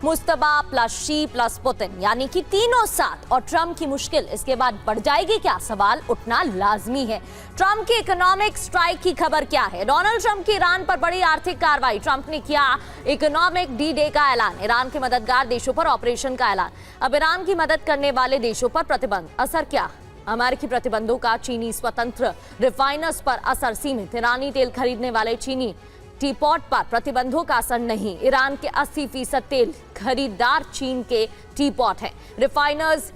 Mustafa plus she plus Putin, यानी कि तीनों साथ, और ट्रंप की मुश्किल इसके बाद बढ़ जाएगी क्या? सवाल उठना लाजमी है। ट्रंप की इकोनॉमिक स्ट्राइक की खबर क्या है? डोनाल्ड ट्रंप की ईरान पर बड़ी आर्थिक कार्रवाई। ट्रंप ने किया इकोनॉमिक डी डे का ऐलान, ईरान के मददगार देशों पर ऑपरेशन का ऐलान। अब ईरान की मदद करने वाले देशों पर प्रतिबंध, असर क्या? अमेरिकी प्रतिबंधों का चीनी स्वतंत्र रिफाइनर्स पर असर सीमित। ईरानी तेल खरीदने वाले चीनी टीपॉट पर प्रतिबंधों का असर नहीं। ईरान के 80% तेल खरीदार चीन के टीपॉट हैं, रिफाइनर्स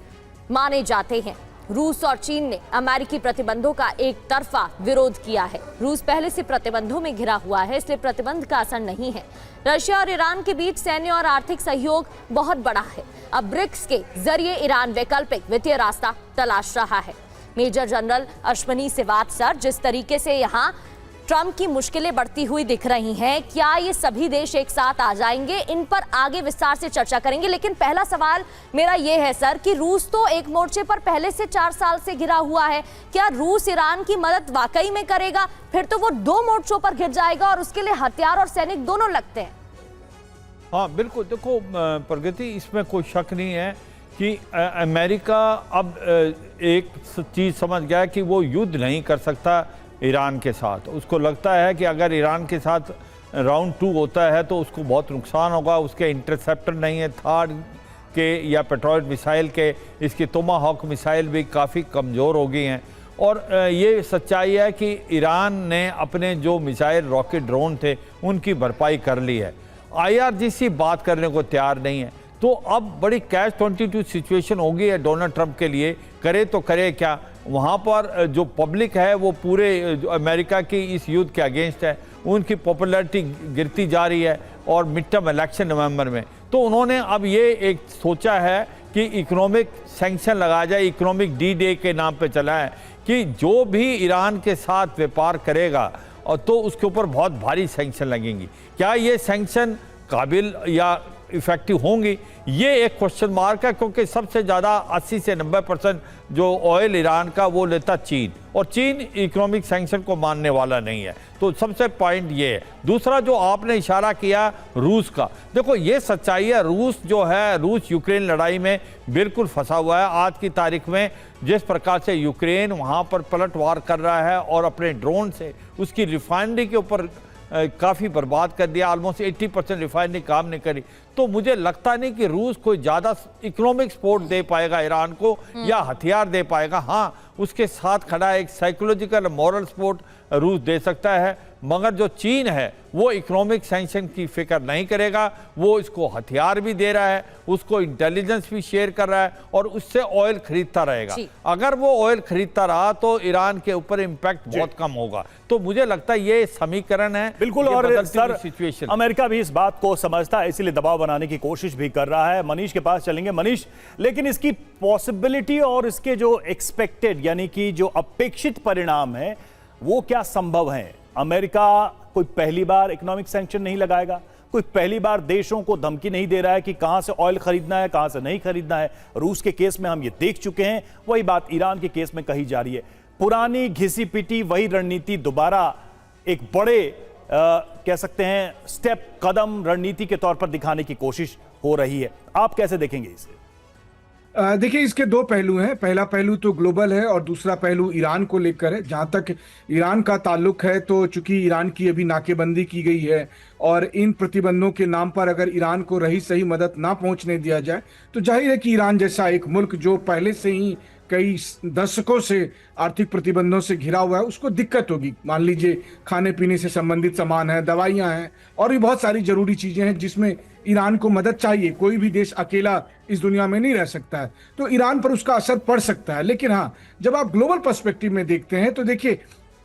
माने जाते हैं। रूस और चीन ने अमेरिकी प्रतिबंधों का एक तरफा विरोध किया है। रूस पहले से प्रतिबंधों में घिरा हुआ है, इसलिए प्रतिबंध का असर नहीं है। रशिया और ईरान के बीच सैन्य और आर्थिक सहयोग बहुत बड़ा है। अब ब्रिक्स के जरिए ईरान वैकल्पिक वित्तीय रास्ता तलाश रहा है। मेजर जनरल अश्वनी सेवात सर, जिस तरीके से यहाँ ट्रंप की मुश्किलें बढ़ती हुई दिख रही हैं, क्या ये सभी देश एक साथ आ जाएंगे? इन पर आगे विस्तार से चर्चा करेंगे, लेकिन पहला सवाल मेरा ये है सर कि रूस तो एक मोर्चे पर पहले से 4 साल से घिरा हुआ है। क्या रूस ईरान की मदद वाकई में करेगा? फिर तो वो 2 मोर्चों पर घिर जाएगा और उसके लिए हथियार और सैनिक दोनों लगते हैं। हाँ बिल्कुल, देखो प्रगति, इसमें कोई शक नहीं है कि अमेरिका अब एक चीज़ समझ गया कि वो युद्ध नहीं कर सकता ईरान के साथ। उसको लगता है कि अगर ईरान के साथ राउंड 2 होता है तो उसको बहुत नुकसान होगा। उसके इंटरसेप्टर नहीं है थाड के या पेट्रोइड मिसाइल के, इसकी टोमाहॉक मिसाइल भी काफ़ी कमज़ोर हो गई हैं। और ये सच्चाई है कि ईरान ने अपने जो मिसाइल रॉकेट ड्रोन थे उनकी भरपाई कर ली है। IRGC बात करने को तैयार नहीं है। तो अब बड़ी कैच 22 सिचुएशन हो गई है डोनाल्ड ट्रंप के लिए। करे तो करे क्या? वहाँ पर जो पब्लिक है वो पूरे अमेरिका की इस युद्ध के अगेंस्ट है। उनकी पॉपुलैरिटी गिरती जा रही है और मिड टर्म इलेक्शन नवंबर में। तो उन्होंने अब ये एक सोचा है कि इकोनॉमिक सैंक्शन लगाया जाए। इकोनॉमिक डी डे के नाम पे चला है कि जो भी ईरान के साथ व्यापार करेगा और तो उसके ऊपर बहुत भारी सैंक्शन लगेंगी। क्या ये सैंक्शन काबिल या इफेक्टिव होंगी, ये एक क्वेश्चन मार्क है, क्योंकि सबसे ज़्यादा 80 से 90% जो ऑयल ईरान का वो लेता चीन, और चीन इकोनॉमिक सैंक्शन को मानने वाला नहीं है। तो सबसे पॉइंट ये है। दूसरा जो आपने इशारा किया रूस का, देखो ये सच्चाई है, रूस जो है, रूस यूक्रेन लड़ाई में बिल्कुल फंसा हुआ है। आज की तारीख में जिस प्रकार से यूक्रेन वहाँ पर पलटवार कर रहा है और अपने ड्रोन से उसकी रिफाइनरी के ऊपर काफ़ी बर्बाद कर दिया, ऑलमोस्ट 80% रिफाइनरी काम नहीं करी। तो मुझे लगता नहीं कि रूस कोई ज़्यादा इकोनॉमिक सपोर्ट दे पाएगा ईरान को या हथियार दे पाएगा। हाँ, उसके साथ खड़ा एक साइकोलॉजिकल मॉरल सपोर्ट रूस दे सकता है, मगर जो चीन है वो इकोनॉमिक सैंक्शन की फिक्र नहीं करेगा। वो इसको हथियार भी दे रहा है, उसको इंटेलिजेंस भी शेयर कर रहा है और उससे ऑयल खरीदता रहेगा। अगर वो ऑयल खरीदता रहा तो ईरान के ऊपर इम्पैक्ट बहुत कम होगा। तो मुझे लगता है ये समीकरण है बिल्कुल। और सर, सिचुएशन अमेरिका भी इस बात को समझता है, इसीलिए दबाव बनाने की कोशिश भी कर रहा है। मनीष के पास चलेंगे। मनीष, लेकिन इसकी पॉसिबिलिटी और इसके जो एक्सपेक्टेड यानी कि जो अपेक्षित परिणाम है वो क्या संभव है? अमेरिका कोई पहली बार इकोनॉमिक सैंक्शन नहीं लगाएगा, कोई पहली बार देशों को धमकी नहीं दे रहा है कि कहां से ऑयल खरीदना है, कहां से नहीं खरीदना है। रूस के केस में हम ये देख चुके हैं, वही बात ईरान के केस में कही जा रही है। पुरानी घिसी पिटी वही रणनीति दोबारा एक बड़े कह सकते हैं स्टेप, कदम रणनीति के तौर पर दिखाने की कोशिश हो रही है। आप कैसे देखेंगे इसे? देखिए, इसके 2 पहलू हैं। पहला पहलू तो ग्लोबल है और दूसरा पहलू ईरान को लेकर है। जहां तक ईरान का ताल्लुक है तो चूंकि ईरान की अभी नाकेबंदी की गई है और इन प्रतिबंधों के नाम पर अगर ईरान को रही सही मदद ना पहुंचने दिया जाए तो जाहिर है कि ईरान जैसा एक मुल्क जो पहले से ही कई दशकों से आर्थिक प्रतिबंधों से घिरा हुआ है उसको दिक्कत होगी। मान लीजिए खाने पीने से संबंधित सामान है, दवाइयां हैं और भी बहुत सारी जरूरी चीजें हैं जिसमें ईरान को मदद चाहिए। कोई भी देश अकेला इस दुनिया में नहीं रह सकता है, तो ईरान पर उसका असर पड़ सकता है। लेकिन हाँ, जब आप ग्लोबल पर्सपेक्टिव में देखते हैं तो देखिए,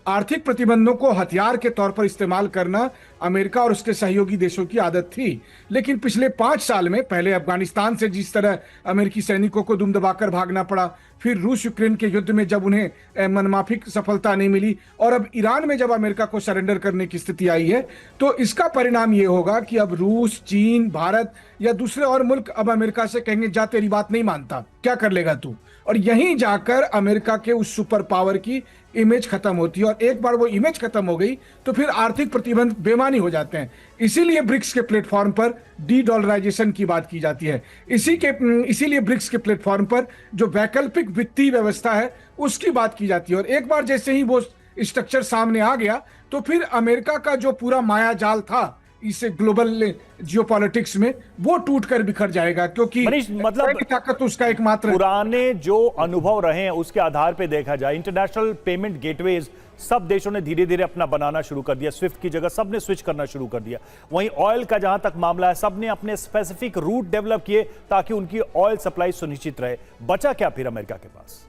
आर्थिक प्रतिबंधों को हथियार के तौर पर इस्तेमाल करना अमेरिका और उसके सहयोगी देशों की आदत थी। लेकिन पिछले 5 साल में पहले अफगानिस्तान से जिस तरह अमेरिकी सैनिकों को दुम दबाकर भागना पड़ा, फिर रूस यूक्रेन के युद्ध में जब उन्हें मनमाफिक सफलता नहीं मिली, और अब ईरान में जब अमेरिका को सरेंडर करने की स्थिति आई है, तो इसका परिणाम ये होगा कि अब रूस, चीन, भारत या दूसरे और मुल्क अब अमेरिका से कहेंगे जा तेरी बात नहीं मानता, क्या कर लेगा तू। और यहीं जाकर अमेरिका के उस सुपर पावर की इमेज खत्म होती है, और एक बार वो इमेज खत्म हो गई तो फिर आर्थिक प्रतिबंध बेमानी बेईमानी हो जाते हैं। इसीलिए ब्रिक्स के प्लेटफॉर्म पर डी डॉलराइजेशन की बात की जाती है। इसीलिए ब्रिक्स के प्लेटफॉर्म पर जो वैकल्पिक वित्तीय व्यवस्था है उसकी बात की जाती है। और एक बार जैसे ही वो स्ट्रक्चर सामने आ गया तो फिर अमेरिका का जो पूरा माया जाल था इस ग्लोबल जियोपॉलिटिक्स में वो टूट कर बिखर जाएगा, क्योंकि मनीष, मतलब ताकत उसका एकमात्र पुराने जो अनुभव रहे हैं उसके आधार पे देखा जाए, इंटरनेशनल पेमेंट गेटवेज सब देशों ने धीरे धीरे अपना बनाना शुरू कर दिया। स्विफ्ट की जगह सबने स्विच करना शुरू कर दिया। वहीं ऑयल का जहां तक मामला है, सबने अपने स्पेसिफिक रूट डेवलप किए ताकि उनकी ऑयल सप्लाई सुनिश्चित रहे। बचा क्या फिर अमेरिका के पास?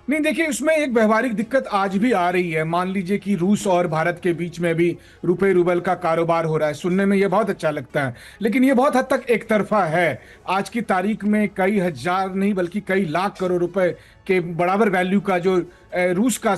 नहीं, देखिए उसमें एक व्यवहारिक दिक्कत आज भी आ रही है। मान लीजिए कि रूस और भारत के बीच में भी रुपए रूबल का कारोबार हो रहा है। सुनने में ये बहुत अच्छा लगता है, लेकिन ये बहुत हद तक एक तरफा है। आज की तारीख में कई हजार नहीं बल्कि कई लाख करोड़ रुपए के बराबर वैल्यू का जो रूस का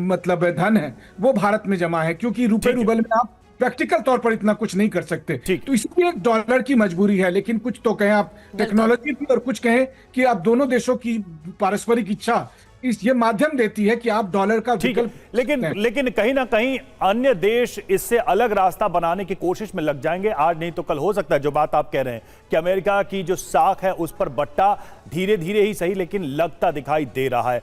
मतलब धन है वो भारत में जमा है, क्योंकि रुपए रूबल में आप प्रैक्टिकल तौर पर इतना कुछ नहीं कर सकते। तो इसलिए एक डॉलर की मजबूरी है। लेकिन कुछ तो कहें आप टेक्नोलॉजी की और कुछ कहें कि आप दोनों देशों की पारस्परिक इच्छा ये माध्यम देती है कि आप डॉलर का विकल्प। लेकिन कहीं ना कहीं अन्य देश इससे अलग रास्ता बनाने की कोशिश में लग जाएंगे। आज नहीं तो कल हो सकता है जो बात आप कह रहे हैं कि अमेरिका की जो साख है उस पर बट्टा धीरे धीरे ही सही लेकिन लगता दिखाई दे रहा है।